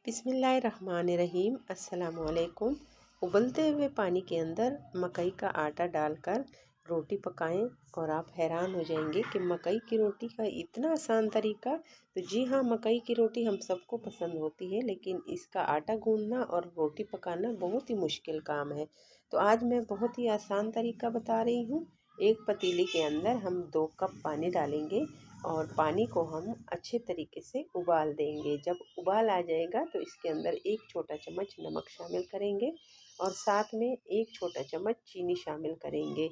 बिस्मिल्लाहिर्रहमानिर्रहीम। अस्सलामुअलैकुम। उबलते हुए पानी के अंदर मकई का आटा डालकर रोटी पकाएं और आप हैरान हो जाएंगे कि मकई की रोटी का इतना आसान तरीका। तो जी हाँ, मकई की रोटी हम सबको पसंद होती है, लेकिन इसका आटा गूंदना और रोटी पकाना बहुत ही मुश्किल काम है। तो आज मैं बहुत ही आसान तरीका बता रही हूँ। एक पतीली के अंदर हम 2 कप पानी डालेंगे और पानी को हम अच्छे तरीके से उबाल देंगे। जब उबाल आ जाएगा तो इसके अंदर 1 छोटा चम्मच नमक शामिल करेंगे और साथ में 1 छोटा चम्मच चीनी शामिल करेंगे।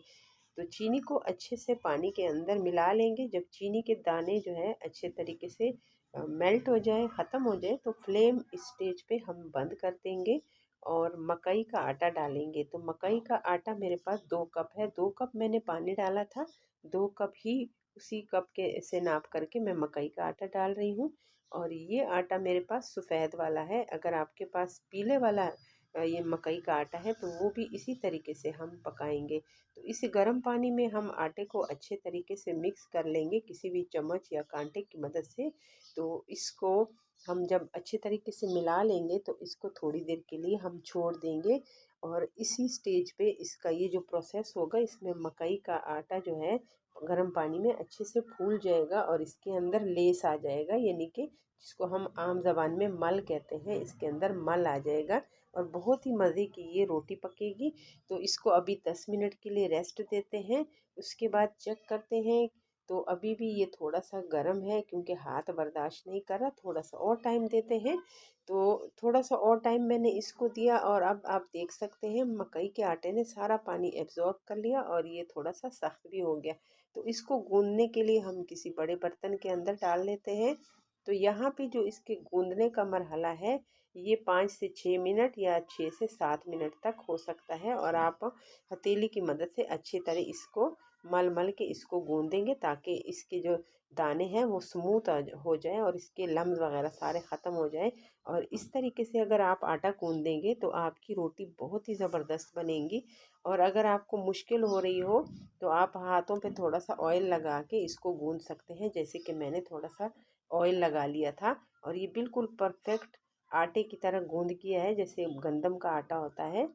तो चीनी को अच्छे से पानी के अंदर मिला लेंगे। जब चीनी के दाने जो है अच्छे तरीके से मेल्ट हो जाए, ख़त्म हो जाए, तो फ्लेम स्टेज पे हम बंद कर देंगे और मकई का आटा डालेंगे। तो मकई का आटा मेरे पास 2 कप है, 2 कप मैंने पानी डाला था, 2 कप ही उसी कप के से नाप करके मैं मकई का आटा डाल रही हूँ। और ये आटा मेरे पास सफ़ेद वाला है। अगर आपके पास पीले वाला ये मकई का आटा है तो वो भी इसी तरीके से हम पकाएंगे। तो इस गर्म पानी में हम आटे को अच्छे तरीके से मिक्स कर लेंगे किसी भी चम्मच या कांटे की मदद से। तो इसको हम जब अच्छे तरीके से मिला लेंगे तो इसको थोड़ी देर के लिए हम छोड़ देंगे। और इसी स्टेज पे इसका ये जो प्रोसेस होगा, इसमें मकई का आटा जो है गर्म पानी में अच्छे से फूल जाएगा और इसके अंदर लेस आ जाएगा, यानी कि जिसको हम आम ज़बान में मल कहते हैं, इसके अंदर मल आ जाएगा और बहुत ही मज़े की ये रोटी पकेगी। तो इसको अभी 10 मिनट के लिए रेस्ट देते हैं। उसके बाद चेक करते हैं तो अभी भी ये थोड़ा सा गर्म है, क्योंकि हाथ बर्दाश्त नहीं कर रहा। थोड़ा सा और टाइम देते हैं। तो थोड़ा सा और टाइम मैंने इसको दिया और अब आप देख सकते हैं मकई के आटे ने सारा पानी एब्जॉर्ब कर लिया और ये थोड़ा सा सख्त भी हो गया। तो इसको गूंदने के लिए हम किसी बड़े बर्तन के अंदर डाल लेते हैं। तो यहाँ पे जो इसके गूंदने का मरहला है, ये 5 से 6 मिनट या 6 से 7 मिनट तक हो सकता है। और आप हथेली की मदद से अच्छी तरह इसको मल मल के इसको गूंदेंगे, ताकि इसके जो दाने हैं वो स्मूथ हो जाए और इसके लम्स वगैरह सारे ख़त्म हो जाए। और इस तरीके से अगर आप आटा गूंदेंगे तो आपकी रोटी बहुत ही ज़बरदस्त बनेगी। और अगर आपको मुश्किल हो रही हो तो आप हाथों पे थोड़ा सा ऑयल लगा के इसको गूंद सकते हैं, जैसे कि मैंने थोड़ा सा ऑयल लगा लिया था। और ये बिल्कुल परफेक्ट आटे की तरह गूंद किया है, जैसे गंदम का आटा होता है।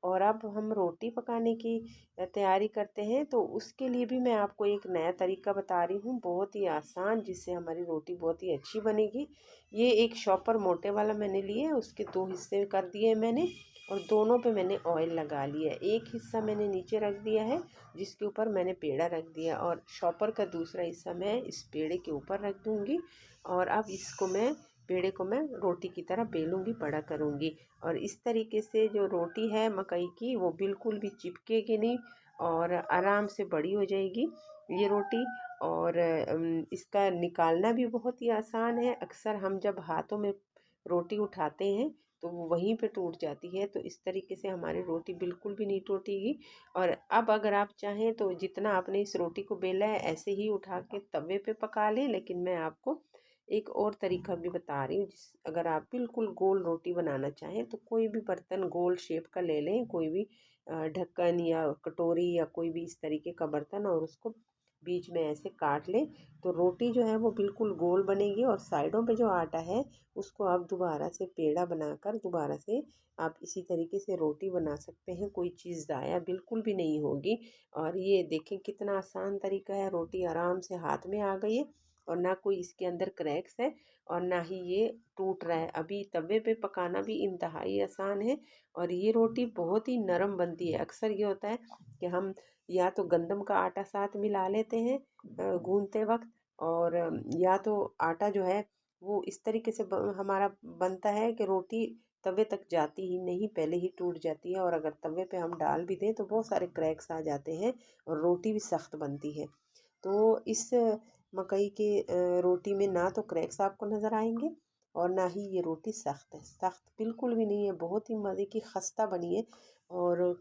और अब हम रोटी पकाने की तैयारी करते हैं। तो उसके लिए भी मैं आपको एक नया तरीका बता रही हूँ, बहुत ही आसान, जिससे हमारी रोटी बहुत ही अच्छी बनेगी। ये एक शॉपर मोटे वाला मैंने लिया है, उसके 2 हिस्से कर दिए मैंने और दोनों पे मैंने ऑयल लगा लिया है। एक हिस्सा मैंने नीचे रख दिया है, जिसके ऊपर मैंने पेड़ा रख दिया, और शॉपर का दूसरा हिस्सा मैं इस पेड़े के ऊपर रख दूँगी। और अब इसको मैं पेड़े को मैं रोटी की तरह बेलूँगी, बड़ा करूँगी। और इस तरीके से जो रोटी है मकई की, वो बिल्कुल भी चिपकेगी नहीं और आराम से बड़ी हो जाएगी ये रोटी। और इसका निकालना भी बहुत ही आसान है। अक्सर हम जब हाथों में रोटी उठाते हैं तो वो वहीं पे टूट जाती है। तो इस तरीके से हमारी रोटी बिल्कुल भी नहीं टूटेगी। और अब अगर आप चाहें तो जितना आपने इस रोटी को बेला है ऐसे ही उठा के तवे पे पका लें, लेकिन मैं आपको एक और तरीका भी बता रही हूँ। अगर आप बिल्कुल गोल रोटी बनाना चाहें तो कोई भी बर्तन गोल शेप का ले लें, कोई भी ढक्कन या कटोरी या कोई भी इस तरीके का बर्तन, और उसको बीच में ऐसे काट लें। तो रोटी जो है वो बिल्कुल गोल बनेगी और साइडों पे जो आटा है उसको आप दोबारा से पेड़ा बनाकर दोबारा से आप इसी तरीके से रोटी बना सकते हैं। कोई चीज़ ज़ाया बिल्कुल भी नहीं होगी। और ये देखें कितना आसान तरीका है, रोटी आराम से हाथ में आ गई है और ना कोई इसके अंदर क्रैक्स है और ना ही ये टूट रहा है। अभी तवे पे पकाना भी इंतहाई आसान है और ये रोटी बहुत ही नरम बनती है। अक्सर ये होता है कि हम या तो गंदम का आटा साथ मिला लेते हैं गूंदते वक्त, और या तो आटा जो है वो इस तरीके से हमारा बनता है कि रोटी तवे तक जाती ही नहीं, पहले ही टूट जाती है। और अगर तवे पे हम डाल भी दें तो बहुत सारे क्रैक्स आ जाते हैं और रोटी भी सख्त बनती है। तो इस मकई के रोटी में ना तो क्रैक्स आपको नज़र आएंगे और ना ही ये रोटी सख्त है, सख्त बिल्कुल भी नहीं है, बहुत ही मज़े की खस्ता बनी है। और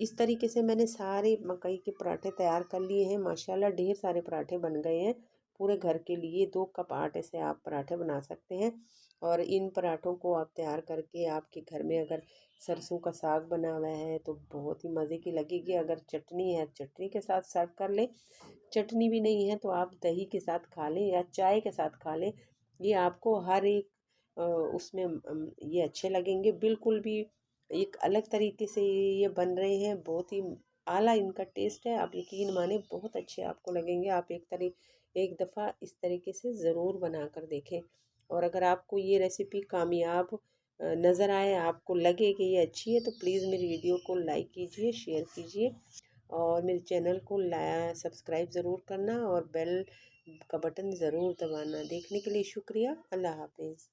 इस तरीके से मैंने सारे मकई के पराठे तैयार कर लिए हैं। माशाल्लाह ढेर सारे पराठे बन गए हैं। पूरे घर के लिए 2 कप आटे से आप पराठे बना सकते हैं। और इन पराठों को आप तैयार करके आपके घर में अगर सरसों का साग बना हुआ है तो बहुत ही मज़े की लगेगी। अगर चटनी है, चटनी के साथ सर्व कर लें। चटनी भी नहीं है तो आप दही के साथ खा लें या चाय के साथ खा लें। ये आपको हर एक उसमें ये अच्छे लगेंगे। बिल्कुल भी एक अलग तरीके से ये बन रहे हैं, बहुत ही आला इनका टेस्ट है। आप यकीन माने बहुत अच्छे आपको लगेंगे। आप एक दफ़ा इस तरीके से ज़रूर बना कर देखें। और अगर आपको ये रेसिपी कामयाब नज़र आए, आपको लगे कि ये अच्छी है, तो प्लीज़ मेरी वीडियो को लाइक कीजिए, शेयर कीजिए और मेरे चैनल को सब्सक्राइब ज़रूर करना और बेल का बटन ज़रूर दबाना। देखने के लिए शुक्रिया। अल्लाह हाफिज़।